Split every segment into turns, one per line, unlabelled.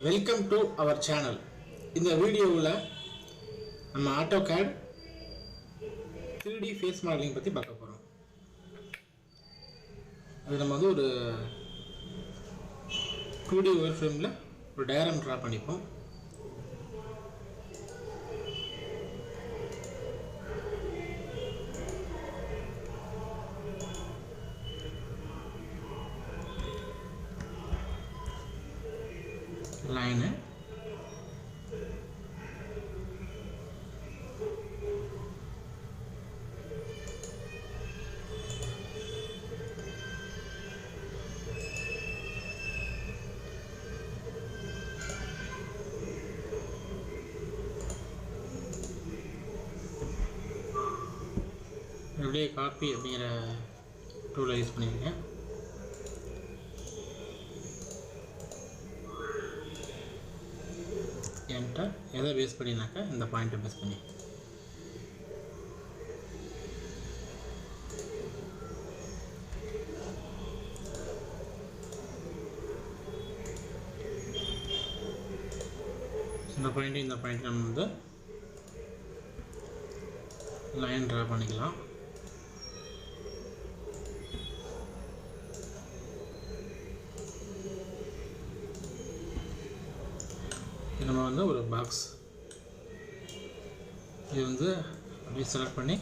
Welcome to our channel. இந்த வீடியோவில் நம்ம AutoCAD 3D face modeling பற்றி பார்க்க போகிறோம். அது நம்ம வந்து ஒரு 2D wireframeல ஒரு diagram draw பண்ணிப்போம். line அப்படியே காப்பி அப்படிங்கிற டூலை யூஸ் பண்ணியிருக்கேன். என்டர் எதை பேஸ் பண்ணினாக்கா இந்த பாயிண்ட்டை பேஸ் பண்ணி இந்த பாயிண்ட் நம்ம வந்து லைன் ட்ரா பண்ணிக்கலாம். நம்ம வந்து ஒரு பாக்ஸ் இது வந்து அப்படியே செலக்ட் பண்ணி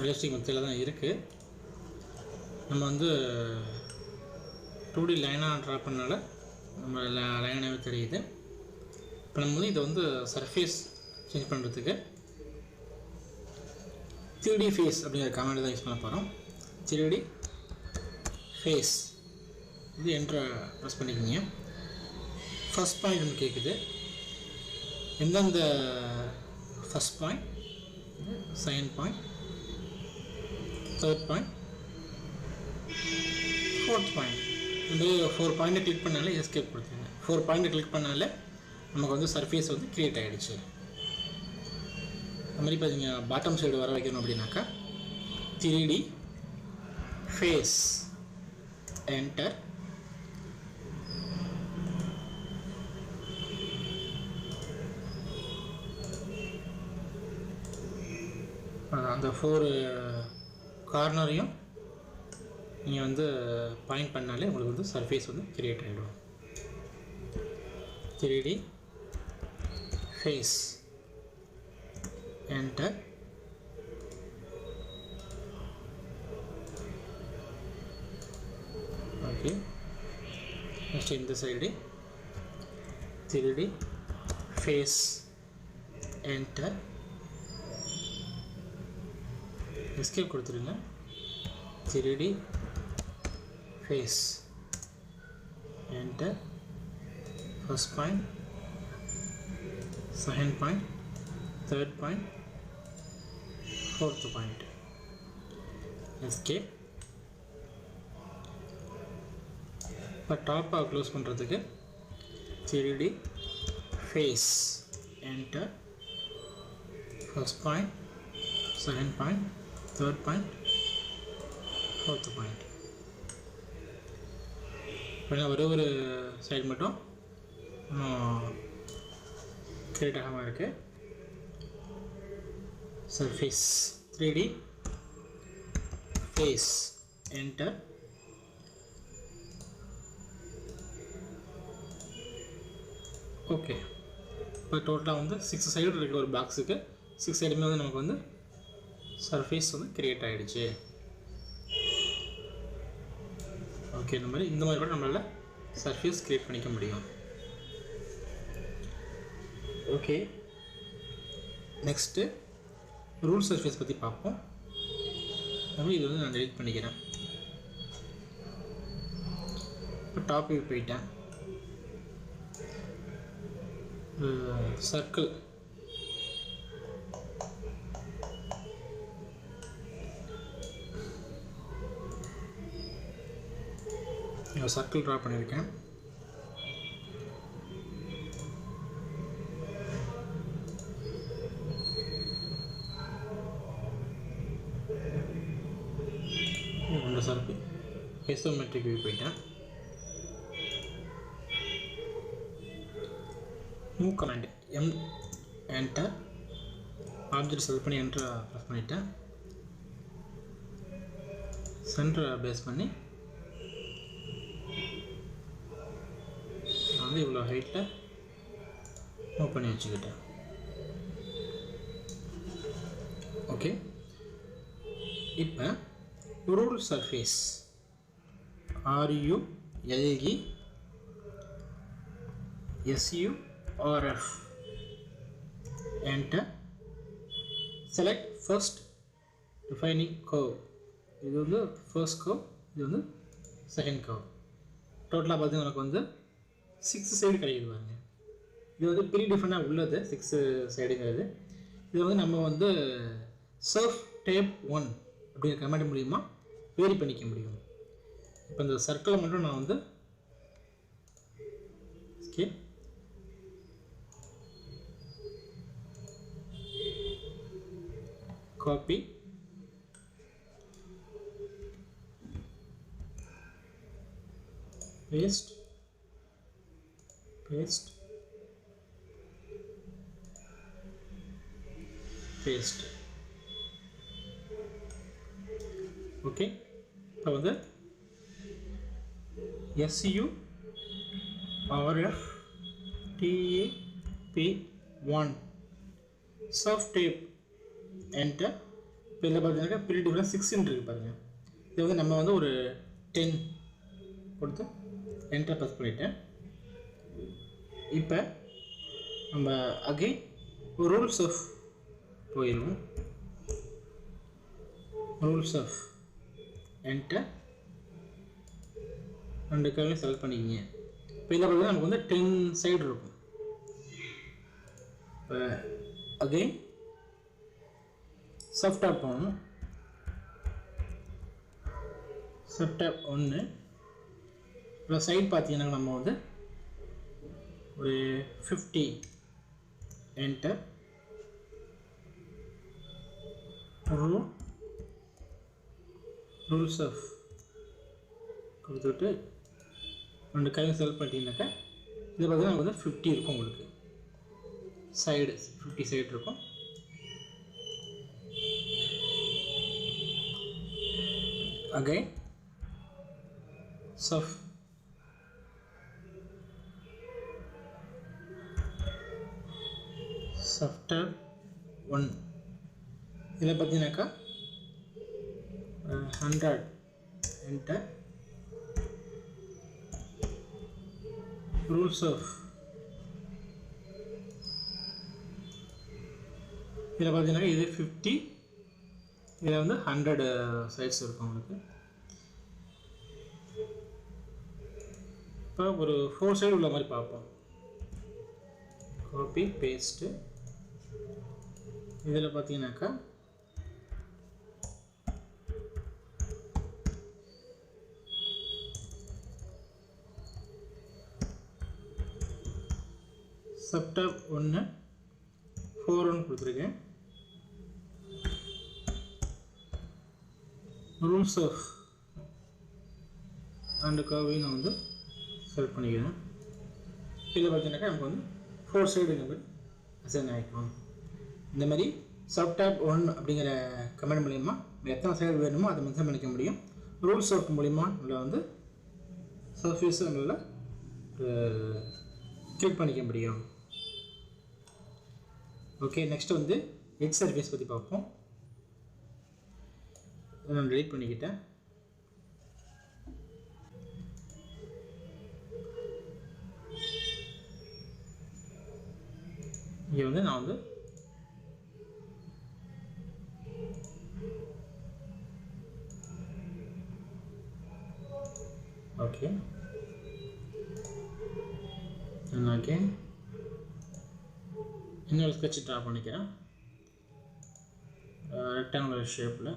ரியலிஸ்டிக் மெத்தடில் தான் இருக்குது. நம்ம வந்து 2D லைனாக ட்ரா பண்ணனால நம்ம லைனாகவே தெரியுது. இப்போ நம்ம வந்து இதை வந்து சர்ஃபேஸ் சேஞ்ச் பண்ணுறதுக்கு 3D ஃபேஸ் அப்படிங்கிற கமாண்ட் தான் யூஸ் பண்ண போகிறோம். 3D ஃபேஸ் இது என்ட்ரு ப்ரெஸ் பண்ணிக்கிங்க. ஃபஸ்ட் பாயிண்ட் ஒன்று கேட்குது. எந்தெந்த first point, second point, third point, fourth point, இந்த 4 பாயிண்ட்டை கிளிக் பண்ணாலே எஸ்கேப் கொடுத்துருங்க. 4 பாயிண்ட்டை கிளிக் பண்ணாலே நமக்கு வந்து சர்ஃபேஸ் வந்து க்ரியேட் ஆகிடுச்சு. அது மாதிரி பார்த்தீங்க பாட்டம் சைடு வர வைக்கணும் அப்படின்னாக்கா 3D ஃபேஸ் என்டர். அந்த 4 கார்னரையும் நீங்கள் வந்து பாயிண்ட் பண்ணாலே உங்களுக்கு வந்து சர்ஃபேஸ் வந்து கிரியேட் ஆகிடும். 3D face enter. Okay, next இந்த side 3D face enter. Escape கொடுத்துருங்க. 3D face enter. First point, second point, third point, fourth point, escape. இப்போ டாப்பாக க்ளோஸ் பண்ணுறதுக்கு 3D face enter. First point, second point, third point, fourth point. இப்போ ஒரு side மட்டும் create ஆகாமல் இருக்குது. Surface 3D face enter. Okay, இப்போ டோட்டலாக வந்து 6 சைடு இருக்கிற ஒரு பாக்ஸுக்கு 6 சைடுமே வந்து நமக்கு வந்து சர்ஃபேஸ் வந்து கிரியேட் ஆகிடுச்சு. ஓகே, இந்த மாதிரி கூட நம்மளால் சர்ஃபேஸ் கிரியேட் பண்ணிக்க முடியும். ஓகே, நெக்ஸ்ட்டு ரூல் சர்ஃபேஸ் பற்றி பார்ப்போம். இது வந்து நான் டெலிட் பண்ணிக்கிறேன். இப்போ டாபிக் போயிட்டேன். சர்க்கிள் சர்க்கிள் ட்ரா பண்ணியிருக்கேன். ஒன்று சர்க்கிள் ஐசோமெட்ரிக் வியூ போயிட்டேன். move command m enter object select பண்ணி enter press பண்ணிட்டேன் center base பண்ணி வந்து இவ்வளோ ஹைட்ல மூவ் பண்ணி வச்சுக்கிட்டேன் ஓகே இப்போ rule surface RULE SURF enter select first defining curve இது வந்து first curve இது வந்து second curve டோட்டலாக பார்த்தீங்கன்னா எனக்கு வந்து 6 சைடு கிடைக்குது பாருங்க இது வந்து ப்ரீடிஃபைனாக உள்ளது 6 சைடுங்கிறது இது வந்து நம்ம வந்து surf tape 1 அப்படிங்கிற கமாண்ட் மூலிமா வேரி பண்ணிக்க முடியும் இப்போ இந்த சர்க்கிளை மட்டும் நான் வந்து ஓகே காப்பி paste ஓகே இப்போ வந்து SURF TAP1 surf tape enter இப்போ இதில் பார்த்தீங்கன்னா ப்ரீடிஃபைனாக 6 இருக்குது பாருங்கள் இது வந்து நம்ம வந்து ஒரு 10 கொடுத்து enter ப்ரெஸ் பண்ணிட்டேன் இப்போ நம்ம அகைன் ரூல்ஸ் ஆஃப் போயிடுவோம் ரூல்ஸ் ஆஃப் என்டர் ரெண்டு கர்வையும் செலக்ட் பண்ணிக்கிங்க இப்போ இதில் பார்த்தீங்கன்னா நமக்கு வந்து 10 சைடு இருக்கும் இப்போ அகைன் சப் டாப் பண்ணணும் சப் டாப் 1 இப்போ சைடு பார்த்தீங்கன்னா நம்ம வந்து ஒரு 50 என்டர் ரூல்ஸ் ஆஃப் கொடுத்துட்டு ரெண்டு கையும் செலக்ட் பண்ணிட்டீங்கன்னாக்கா இது பார்த்தீங்கன்னா நமக்கு வந்து 50 இருக்கும் உங்களுக்கு சைடு 50 சைடு இருக்கும் அகைன் surf tab 1 இதில் பார்த்தீங்கன்னாக்கா 100 enter rules of இதில் பார்த்தீங்கன்னா இது 50 இதில் வந்து 100 சைட்ஸ் இருக்கும் உங்களுக்கு இப்போ ஒரு 4 சைடு உள்ள மாதிரி பார்ப்போம் காப்பி பேஸ்ட்டு இதில் பார்த்தீங்கன்னாக்கா சப்டாப் 1 4 கொடுத்துருக்கேன் ரூல்ஸ் ஆஃப் அண்ட் கர்வையும் நான் வந்து செலக்ட் பண்ணிக்கிறேன் இதில் பார்த்தீங்கன்னாக்கா நமக்கு வந்து 4 சைடு நம்ம அசைன் ஆகிக்கும் இந்த மாதிரி சப்டாப் 1 அப்படிங்கிற கமெண்ட் மூலிமா எத்தனை சைடு வேணுமோ அதை மென்ஷன் பண்ணிக்க முடியும் ரூல்ஸ் ஆஃப் மூலிமா நம்மளை வந்து சர்ஃபேஸ் நல்லா கிளிக் பண்ணிக்க முடியும் ஓகே நெக்ஸ்ட் வந்து எட்ஜ் சர்ஃபேஸ் பற்றி பார்ப்போம் நான் டெலிட் பண்ணிக்கிட்டேன் இங்கே வந்து நான் வந்து ஓகே அகைன் இன்னொரு ஸ்கெட்ச் ட்ரா பண்ணிக்கிறேன் ரெக்டாங்குலர் ஷேப்பில்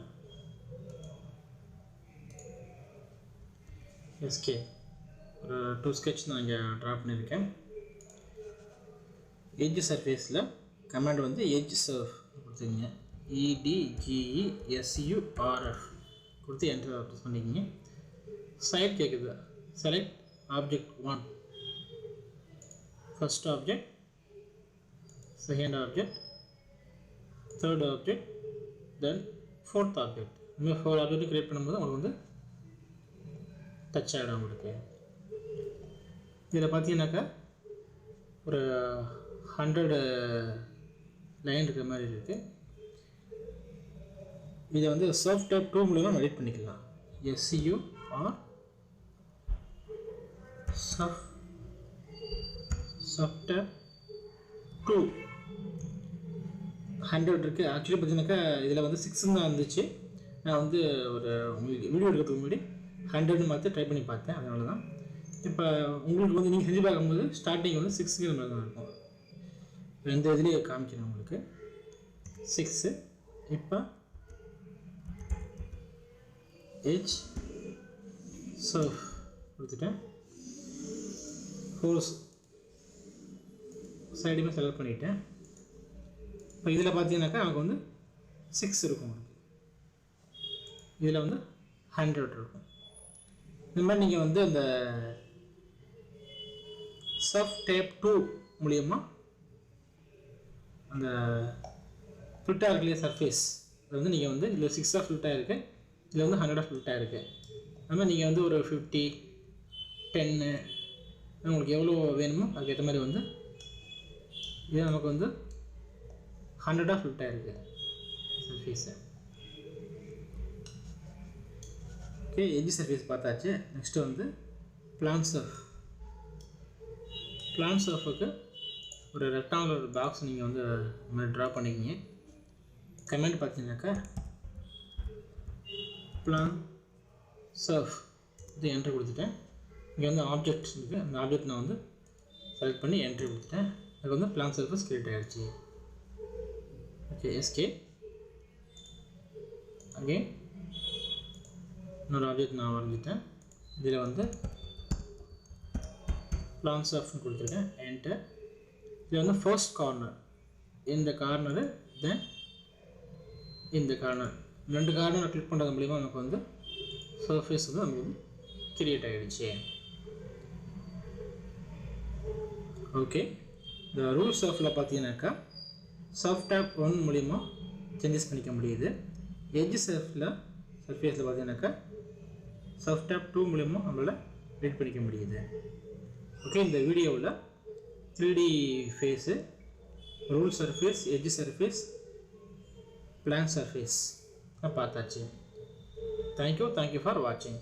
எஸ்கே ஒரு 2 ஸ்கெட்ச் நான் இங்கே ட்ரா பண்ணியிருக்கேன் எட்ஜ் சர்ஃபேஸில் கமாண்ட் வந்து எட்ஜ் சர்ஃப் கொடுத்துருங்க EDGESURF கொடுத்து என்டர் ப்ரெஸ் பண்ணிக்கிங்க சைட் கேட்குது select object 1 first object second object, third object, then fourth object. இந்த 4 object கிரியேட் பண்ணும்போது உங்களுக்கு வந்து டச் ஆகிடும். உங்களுக்கு இதில் பார்த்தீங்கன்னாக்கா ஒரு 100 லைன் இருக்கிற மாதிரி இருக்குது. இதை வந்து சர்ஃப் டைப் 2 மூலமாக நம்ம எடிட் பண்ணிக்கலாம். SCU or சர்ஃப் டைப் 2 100 இருக்குது. ஆக்சுவலி பார்த்தீங்கன்னாக்கா இதில் வந்து 6 தான் இருந்துச்சு. நான் வந்து ஒரு வீடியோ எடுக்கிறதுக்கு முன்னாடி 100 மாற்றி ட்ரை பண்ணி பார்த்தேன். அதனால தான் இப்போ உங்களுக்கு வந்து நீங்கள் செஞ்சு பார்க்கும்போது ஸ்டார்டிங் வந்து 6ங்கிற மாதிரி தான் இருக்கும். இந்த இதுலேயே காமிக்கிறேன் உங்களுக்கு 6. இப்போ H சர்ஃப் கொடுத்துட்டேன். 4 சைடுமே செலக்ட் பண்ணிட்டேன். இப்போ இதில் பார்த்தீங்கன்னாக்கா நமக்கு வந்து 6 இருக்கும். இதில் வந்து 100 இருக்கும். இந்த மாதிரி நீங்கள் வந்து அந்த சர்ஃப் டைப் 2 மூலியமாக அந்த ஃபில்ட்டாக இருக்குல்லையே சர்ஃபேஸ், அது வந்து நீங்கள் வந்து இதில் 6 ஃபில்ட்டாக இருக்குது, இதில் வந்து 100 ஃபில்ட்டாக இருக்குது. அது மாதிரி நீங்கள் வந்து ஒரு 50, 10 உங்களுக்கு எவ்வளோ வேணுமோ அதுக்கேற்ற மாதிரி வந்து இது நமக்கு வந்து 100 ஃபில்ட்டாக இருக்குது சர்ஃபேஸு. ஓகே, எட்ஜ் சர்ஃபேஸ் பார்த்தாச்சு. நெக்ஸ்ட்டு வந்து பிளான் சர்ஃப். பிளான் சர்ஃபுக்கு ஒரு ரெக்டாங்குலர் பாக்ஸ் நீங்கள் வந்து இந்த மாதிரி ட்ரா பண்ணிக்கிங்க. கமெண்ட் பார்த்தீங்கன்னாக்கா பிளான் சர்ஃப் இது என்ட்ரி கொடுத்துட்டேன். இங்கே வந்து ஆப்ஜெக்ட் இருக்குது, அந்த ஆப்ஜெக்ட் நான் வந்து செலக்ட் பண்ணி என்ட்ரி கொடுத்துட்டேன். அதுக்கு வந்து பிளான் சர்ஃபேஸ் கிரியேட் ஆகிடுச்சு. Okay, escape. அகெயின் இன்னொரு ஆப்ஜெக்ட் நான் வரைஞ்சிட்டேன். இதில் வந்து பிளான் சர்ஃப்னு கொடுத்துருக்கேன். என்டர். இது வந்து ஃபர்ஸ்ட் கார்னர், இந்த கார்னரு, தென் இந்த கார்னர், 2 கார்னர் கிளிக் பண்ணுறது மூலிமா நமக்கு வந்து சர்ஃபேஸ் வந்து நமக்கு வந்து கிரியேட் ஆகிடுச்சு. ஓகே, இந்த ரூல் சர்ஃபில் பார்த்தீங்கன்னாக்கா சர்ஃப் டைப் 1 மூலிமா சேஞ்சஸ் பண்ணிக்க முடியுது. எட்ஜ் சர்ஃபில் சர்ஃபேஸில் பார்த்தீங்கன்னாக்கா சர்ஃப் டைப் 2 மூலிமா நம்மளால் எடிட் பண்ணிக்க முடியுது. ஓகே, இந்த வீடியோவில் 3D phase, rule surface, edge surface, plan surface பார்த்தாச்சு. தேங்க்யூ ஃபார் வாட்சிங்.